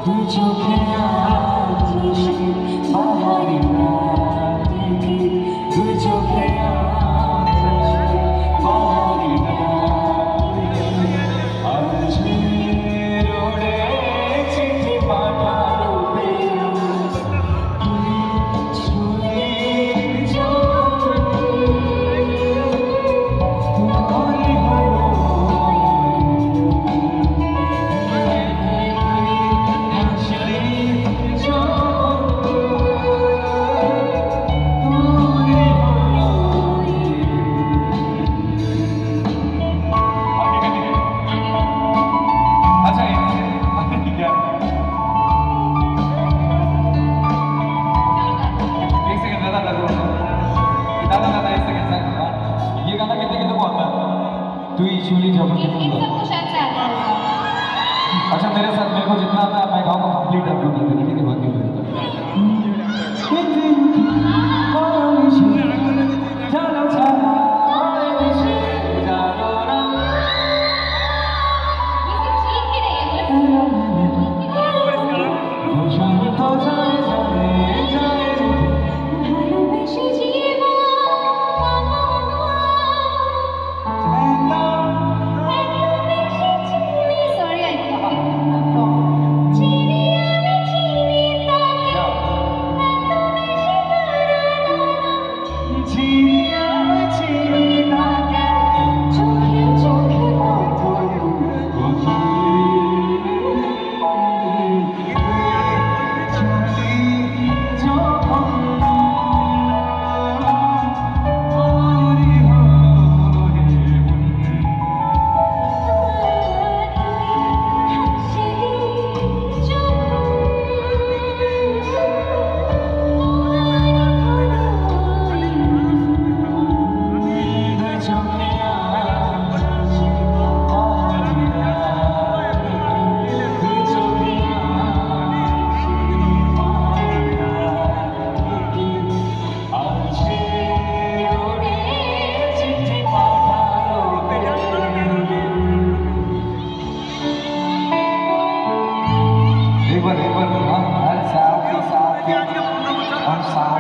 দু চোখে আজ সে বাহারি রাত দেখি, দু চোখে আজ সে বাহারি রাত দেখি। আজ রোডে চিঠি পাঠালো পেলো, তুই ছুঁয়ে तू यूजुअली जब अच्छा मेरे साथ मेरे को जितना आता है मैं गाऊंगा कंप्लीट आप लोग कर देना ठीक है बाकी एक बार हाँ हर साल के साथ हम साथ